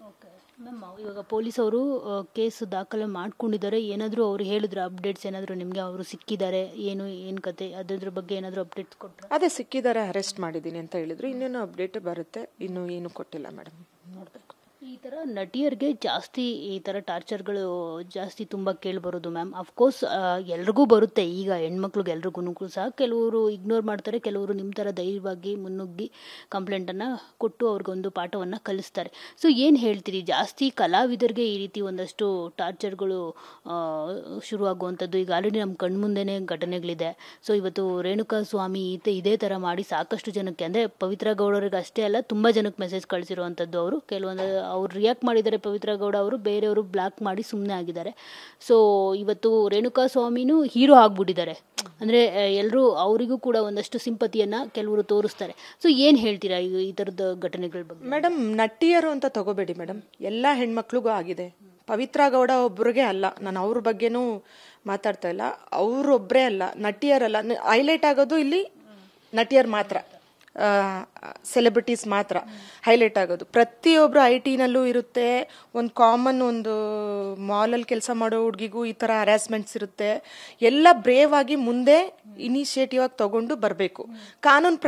Okay ma'am, ಇವಾಗ ಪೊಲೀಸವರು case ದಾಖಲೆ ಮಾಡ್ಕೊಂಡಿದ್ದಾರೆ, ಏನಾದರೂ ಅವ್ರು ಹೇಳಿದ್ರು ಅಪ್ಡೇಟ್ಸ್ ಏನಾದರೂ ನಿಮಗೆ, ಅವರು ಸಿಕ್ಕಿದ್ದಾರೆ ಏನು ಕತೆ ಅದ್ರ ಬಗ್ಗೆ ಏನಾದರೂ ಅಪ್ಡೇಟ್ಸ್ ಕೊಟ್ಟರು? ಅದೇ ಸಿಕ್ಕಿದ್ದಾರೆ, ಅರೆಸ್ಟ್ ಮಾಡಿದ್ದೀನಿ ಅಂತ ಹೇಳಿದ್ರು. ಇನ್ನೇನು ಅಪ್ಡೇಟ್ ಬರುತ್ತೆ, ಇನ್ನೂ ಏನು ಕೊಟ್ಟಿಲ್ಲ ಮೇಡಮ್, ನೋಡಬೇಕು. ಈ ಥರ ನಟಿಯರಿಗೆ ಜಾಸ್ತಿ ಈ ಥರ ಟಾರ್ಚರ್ಗಳು ಜಾಸ್ತಿ ತುಂಬ ಕೇಳಿಬರೋದು ಮ್ಯಾಮ್. ಅಫ್ಕೋರ್ಸ್ ಎಲ್ರಿಗೂ ಬರುತ್ತೆ, ಈಗ ಹೆಣ್ಮಕ್ಳಿಗೆ ಎಲ್ರಿಗೂ ಸಹ ಕೆಲವರು ಇಗ್ನೋರ್ ಮಾಡ್ತಾರೆ, ಕೆಲವರು ನಿಮ್ಮ ಥರ ಧೈರ್ಯವಾಗಿ ಮುನ್ನುಗ್ಗಿ ಕಂಪ್ಲೇಂಟನ್ನು ಕೊಟ್ಟು ಅವ್ರಿಗೊಂದು ಪಾಠವನ್ನು ಕಲಿಸ್ತಾರೆ. ಸೊ ಏನು ಹೇಳ್ತೀರಿ, ಜಾಸ್ತಿ ಕಲಾವಿದರಿಗೆ ಈ ರೀತಿ ಒಂದಷ್ಟು ಟಾರ್ಚರ್ಗಳು ಶುರುವಾಗುವಂಥದ್ದು? ಈಗ ಆಲ್ರೆಡಿ ನಮ್ಮ ಕಣ್ಮುಂದೆನೇ ಘಟನೆಗಳಿದೆ. ಸೊ ಇವತ್ತು ರೇಣುಕಾ ಸ್ವಾಮಿ ಇದೇ ಥರ ಮಾಡಿ ಸಾಕಷ್ಟು ಜನಕ್ಕೆ, ಅಂದರೆ ಪವಿತ್ರ ಗೌಡರಿಗೆ ಅಷ್ಟೇ ಅಲ್ಲ, ತುಂಬ ಜನಕ್ಕೆ ಮೆಸೇಜ್ ಕಳಿಸಿರುವಂಥದ್ದು. ಅವರು ಕೆಲವೊಂದು ಅವ್ರು ರಿಯಾಕ್ಟ್ ಮಾಡಿದ್ದಾರೆ, ಪವಿತ್ರ ಗೌಡ ಅವರು, ಬೇರೆಯವರು ಬ್ಲಾಕ್ ಮಾಡಿ ಸುಮ್ಮನೆ ಆಗಿದ್ದಾರೆ. ಸೊ ಇವತ್ತು ರೇಣುಕಾ ಸ್ವಾಮಿನೂ ಹೀರೋ ಆಗ್ಬಿಟ್ಟಿದ್ದಾರೆ, ಅಂದರೆ ಎಲ್ಲರೂ ಅವರಿಗೂ ಕೂಡ ಒಂದಷ್ಟು ಸಿಂಪತಿಯನ್ನು ಕೆಲವರು ತೋರಿಸ್ತಾರೆ. ಸೊ ಏನು ಹೇಳ್ತೀರಾ ಈ ಥರದ ಘಟನೆಗಳ ಬಗ್ಗೆ? ಮೇಡಮ್, ನಟಿಯರು ಅಂತ ತಗೋಬೇಡಿ ಮೇಡಮ್, ಎಲ್ಲ ಹೆಣ್ಮಕ್ಳಿಗೂ ಆಗಿದೆ. ಪವಿತ್ರ ಗೌಡ ಒಬ್ಬರಿಗೆ ಅಲ್ಲ, ನಾನು ಅವ್ರ ಬಗ್ಗೆನೂ ಮಾತಾಡ್ತಾ ಇಲ್ಲ, ಅವರೊಬ್ಬರೇ ಅಲ್ಲ, ನಟಿಯರಲ್ಲ. ಹೈಲೈಟ್ ಆಗೋದು ಇಲ್ಲಿ ನಟಿಯರು ಮಾತ್ರ, ಸೆಲೆಬ್ರಿಟೀಸ್ ಮಾತ್ರ ಹೈಲೈಟ್ ಆಗೋದು. ಪ್ರತಿಯೊಬ್ಬರು IT-ನಲ್ಲೂ ಇರುತ್ತೆ. ಒಂದು ಕಾಮನ್ ಒಂದು ಮಾಲಲ್ಲಿ ಕೆಲಸ ಮಾಡೋ ಹುಡುಗಿಗೂ ಈ ಥರ ಹರಾಸ್ಮೆಂಟ್ಸ್ ಇರುತ್ತೆ. ಎಲ್ಲ ಬ್ರೇವ್ ಆಗಿ ಮುಂದೆ ಇನಿಷಿಯೇಟಿವ್ ಆಗಿ ತಗೊಂಡು ಬರಬೇಕು, ಕಾನೂನು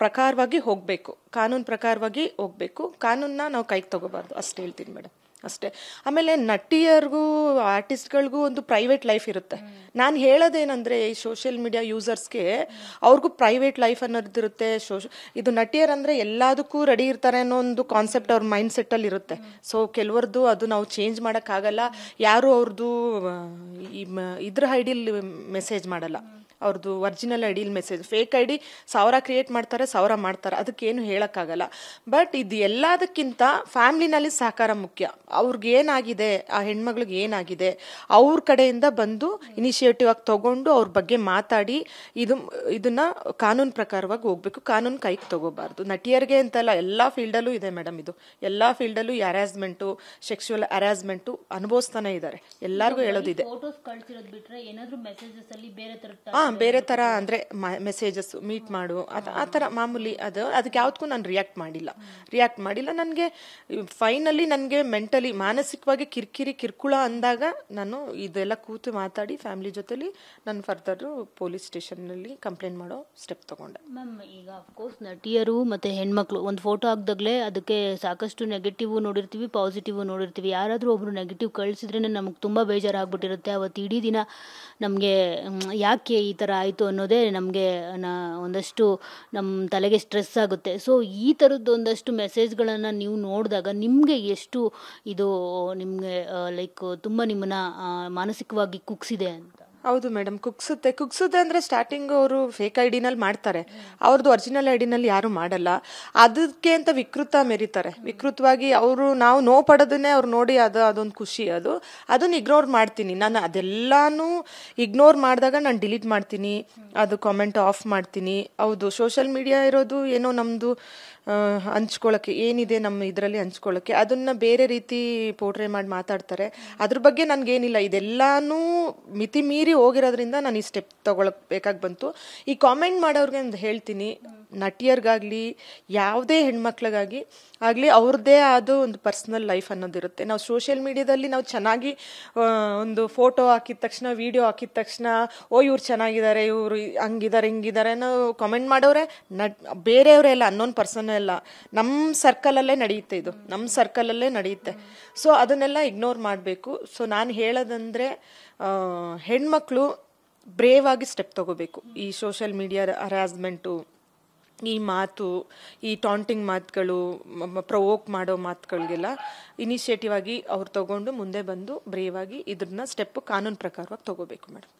ಪ್ರಕಾರವಾಗಿ ಹೋಗಬೇಕು, ಕಾನೂನನ್ನ ನಾವು ಕೈಗೆ ತಗೋಬಾರ್ದು, ಅಷ್ಟೇ ಹೇಳ್ತೀನಿ ಮೇಡಮ್, ಅಷ್ಟೇ. ಆಮೇಲೆ ನಟಿಯರಿಗೂ ಆರ್ಟಿಸ್ಟ್ಗಳಿಗೂ ಒಂದು ಪ್ರೈವೇಟ್ ಲೈಫ್ ಇರುತ್ತೆ. ನಾನು ಹೇಳೋದೇನೆಂದರೆ, ಈ ಸೋಷಿಯಲ್ ಮೀಡಿಯಾ ಯೂಸರ್ಸ್ಗೆ ಅವ್ರಿಗೂ ಪ್ರೈವೇಟ್ ಲೈಫ್ ಅನ್ನೋದಿರುತ್ತೆ. ಇದು ನಟಿಯರಂದರೆ ಎಲ್ಲದಕ್ಕೂ ರೆಡಿ ಇರ್ತಾರೆ ಅನ್ನೋ ಒಂದು ಕಾನ್ಸೆಪ್ಟ್ ಅವ್ರ ಮೈಂಡ್ ಸೆಟ್ಟಲ್ಲಿ ಇರುತ್ತೆ. ಸೊ ಕೆಲವ್ರದ್ದು ಅದು ನಾವು ಚೇಂಜ್ ಮಾಡೋಕ್ಕಾಗಲ್ಲ. ಯಾರು ಅವ್ರದ್ದು ಇದ್ರ ಐಡಿಯಲ್ಲಿ ಮೆಸೇಜ್ ಮಾಡಲ್ಲ, ಅವ್ರದ್ದು ಒರಿಜಿನಲ್ ಐಡಿಯಲ್ಲಿ ಮೆಸೇಜ್, ಫೇಕ್ ID 1000 ಕ್ರಿಯೇಟ್ ಮಾಡ್ತಾರೆ, 1000 ಮಾಡ್ತಾರೆ, ಅದಕ್ಕೇನು ಹೇಳೋಕ್ಕಾಗಲ್ಲ. ಬಟ್ ಇದು ಎಲ್ಲದಕ್ಕಿಂತ ಫ್ಯಾಮ್ಲಿನಲ್ಲಿ ಸಹಕಾರ ಮುಖ್ಯ. ಅವ್ರಿಗೆ ಏನಾಗಿದೆ, ಆ ಹೆಣ್ಮಗ್ಳಿಗೆ ಏನಾಗಿದೆ, ಅವ್ರ ಕಡೆಯಿಂದ ಬಂದು ಇನಿಷಿಯೇಟಿವ್ ಆಗಿ ತಗೊಂಡು ಅವ್ರ ಬಗ್ಗೆ ಮಾತಾಡಿ ಇದನ್ನ ಕಾನೂನು ಪ್ರಕಾರವಾಗಿ ಹೋಗ್ಬೇಕು, ಕಾನೂನು ಕೈಗೆ ತಗೋಬಾರ್ದು. ನಟಿಯರಿಗೆ ಅಂತಲ್ಲ, ಎಲ್ಲ ಫೀಲ್ಡಲ್ಲೂ ಇದೆ ಮೇಡಮ್. ಇದು ಎಲ್ಲ ಫೀಲ್ಡಲ್ಲೂ ಈ ಹರಾಸ್ಮೆಂಟು, ಸೆಕ್ಸುವಲ್ ಹರಾಸ್ಮೆಂಟು ಅನುಭವಿಸ್ತಾನೆ ಇದ್ದಾರೆ. ಎಲ್ಲರಿಗೂ ಹೇಳೋದಿದೆ. ಬೇರೆ ತರ ಅಂದ್ರೆ ಮೆಸೇಜಸ್, ಮೀಟ್ ಮಾಡು, ಆ ಥರ ಮಾಮೂಲಿ. ಅದಕ್ಕೆ ಯಾವ್ದಕ್ಕೂ ನಾನು ರಿಯಾಕ್ಟ್ ಮಾಡಿಲ್ಲ. ನನಗೆ ಫೈನಲಿ ನನಗೆ ಮೆಂಟಲಿ, ಮಾನಸಿಕವಾಗಿ ಕಿರ್ಕುಳ ಅಂದಾಗ ನಾನು ಇದೆಲ್ಲ ಕೂತು ಮಾತಾಡಿ ಫ್ಯಾಮಿಲಿ ಜೊತೆಲಿ ನಾನು ಫರ್ದರ್ ಪೊಲೀಸ್ ಸ್ಟೇಷನ್ನಲ್ಲಿ ಕಂಪ್ಲೇಂಟ್ ಮಾಡೋ ಸ್ಟೆಪ್ ತಗೊಂಡೆ. ಮ್ಯಾಮ್, ಈಗ ಅಫ್ಕೋರ್ಸ್ ನಟಿಯರು ಮತ್ತು ಹೆಣ್ಮಕ್ಳು ಒಂದು ಫೋಟೋ ಹಾಕ್ದಾಗಲೇ ಅದಕ್ಕೆ ಸಾಕಷ್ಟು ನೆಗೆಟಿವ್ ನೋಡಿರ್ತೀವಿ, ಪಾಸಿಟಿವ್ ನೋಡಿರ್ತೀವಿ. ಯಾರಾದರೂ ಒಬ್ರು ನೆಗೆಟಿವ್ ಕಳಿಸಿದ್ರೆ ನಮಗೆ ತುಂಬ ಬೇಜಾರಾಗ್ಬಿಟ್ಟಿರುತ್ತೆ. ಅವತ್ತು ಇಡೀ ದಿನ ನಮಗೆ ಯಾಕೆ ಈ ಥರ ಆಯಿತು ಅನ್ನೋದೇ ನಮಗೆ ಒಂದಷ್ಟು ನಮ್ಮ ತಲೆಗೆ ಸ್ಟ್ರೆಸ್ ಆಗುತ್ತೆ. ಸೊ ಈ ಥರದ್ದು ಒಂದಷ್ಟು ಮೆಸೇಜ್ಗಳನ್ನು ನೀವು ನೋಡಿದಾಗ ನಿಮಗೆ ಎಷ್ಟು ಇದು ನಿಮಗೆ ಲೈಕ್ ತುಂಬ ನಿಮ್ಮನ್ನು ಮಾನಸಿಕವಾಗಿ ಕುಗ್ಸಿದೆ ಅಂತ? ಹೌದು ಮೇಡಮ್, ಕುಗ್ಸುತ್ತೆ ಅಂದರೆ ಸ್ಟಾರ್ಟಿಂಗ್ ಅವರು ಫೇಕ್ ID-ನಲ್ಲಿ ಮಾಡ್ತಾರೆ, ಅವ್ರದ್ದು ಒರಿಜಿನಲ್ ID-ನಲ್ಲಿ ಯಾರು ಮಾಡಲ್ಲ. ಅದಕ್ಕೆ ಅಂತ ವಿಕೃತ ಮೆರೀತಾರೆ. ವಿಕೃತವಾಗಿ ನಾವು ನೋವು ಪಡೋದನ್ನೇ ಅವ್ರು ನೋಡಿ ಅದೊಂದು ಖುಷಿ. ಅದನ್ನ ಇಗ್ನೋರ್ ಮಾಡ್ತೀನಿ ನಾನು. ಅದೆಲ್ಲಾನು ಇಗ್ನೋರ್ ಮಾಡಿದಾಗ ನಾನು ಡಿಲೀಟ್ ಮಾಡ್ತೀನಿ, ಅದು ಕಾಮೆಂಟ್ ಆಫ್ ಮಾಡ್ತೀನಿ. ಹೌದು, ಸೋಷಿಯಲ್ ಮೀಡಿಯಾ ಇರೋದು ಏನೋ ನಮ್ಮದು ಹಂಚ್ಕೊಳ್ಳೋಕ್ಕೆ, ಏನಿದೆ ನಮ್ಮ ಇದರಲ್ಲಿ ಹಂಚ್ಕೊಳ್ಳೋಕ್ಕೆ, ಅದನ್ನು ಬೇರೆ ರೀತಿ ಪೋರ್ಟ್ರೇ ಮಾಡಿ ಮಾತಾಡ್ತಾರೆ. ಅದ್ರ ಬಗ್ಗೆ ನನಗೇನಿಲ್ಲ. ಇದೆಲ್ಲಾನು ಮಿತಿ ಮೀರಿ ಹೋಗಿರೋದ್ರಿಂದ ನಾನು ಈ ಸ್ಟೆಪ್ ತೊಗೊಳಕ್ಕೆ ಬೇಕಾಗಿ ಬಂತು. ಈ ಕಾಮೆಂಟ್ ಮಾಡೋರ್ಗೆ ಒಂದು ಹೇಳ್ತೀನಿ, ನಟಿಯರಿಗಾಗಲಿ ಯಾವುದೇ ಹೆಣ್ಮಕ್ಳಿಗಾಗಲಿ ಅವ್ರದ್ದೇ ಆದ ಒಂದು ಪರ್ಸ್ನಲ್ ಲೈಫ್ ಅನ್ನೋದಿರುತ್ತೆ. ನಾವು ಸೋಷಿಯಲ್ ಮೀಡಿಯಾದಲ್ಲಿ ನಾವು ಚೆನ್ನಾಗಿ ಒಂದು ಫೋಟೋ ಹಾಕಿದ ತಕ್ಷಣ, ವಿಡಿಯೋ ಹಾಕಿದ ತಕ್ಷಣ, ಇವ್ರು ಚೆನ್ನಾಗಿದ್ದಾರೆ, ಇವರು ಹಂಗಿದ್ದಾರೆ ಹಿಂಗಿದ್ದಾರೆ ನಾವು ಕಾಮೆಂಟ್ ಮಾಡೋರೆ. ಬೇರೆಯವರೇ ಎಲ್ಲ, ಅನ್ನೋನ್ ಪರ್ಸನ್ ಎಲ್ಲ ನಮ್ಮ ಸರ್ಕಲಲ್ಲೇ ನಡೆಯುತ್ತೆ, ಇದು ನಮ್ಮ ಸರ್ಕಲಲ್ಲೇ ನಡೆಯುತ್ತೆ. ಸೊ ಅದನ್ನೆಲ್ಲ ಇಗ್ನೋರ್ ಮಾಡಬೇಕು. ಸೊ ನಾನು ಹೇಳೋದಂದರೆ, ಹೆಣ್ಮಕ್ಳು ಬ್ರೇವ್ ಆಗಿ ಸ್ಟೆಪ್ ತಗೋಬೇಕು. ಈ ಸೋಷಿಯಲ್ ಮೀಡಿಯಾ ಹರಾಸ್ಮೆಂಟು, ಈ ಮಾತು, ಈ ಟಾಂಟಿಂಗ್ ಮಾತುಗಳು, ಪ್ರವೋಕ್ ಮಾಡೋ ಮಾತುಗಳಿಗೆಲ್ಲ ಇನಿಷಿಯೇಟಿವ್ ಆಗಿ ಅವ್ರು ತಗೊಂಡು ಮುಂದೆ ಬಂದು ಬ್ರೇವ್ ಆಗಿ ಇದನ್ನ ಸ್ಟೆಪ್ ಕಾನೂನು ಪ್ರಕಾರವಾಗಿ ತಗೋಬೇಕು ಮೇಡಮ್.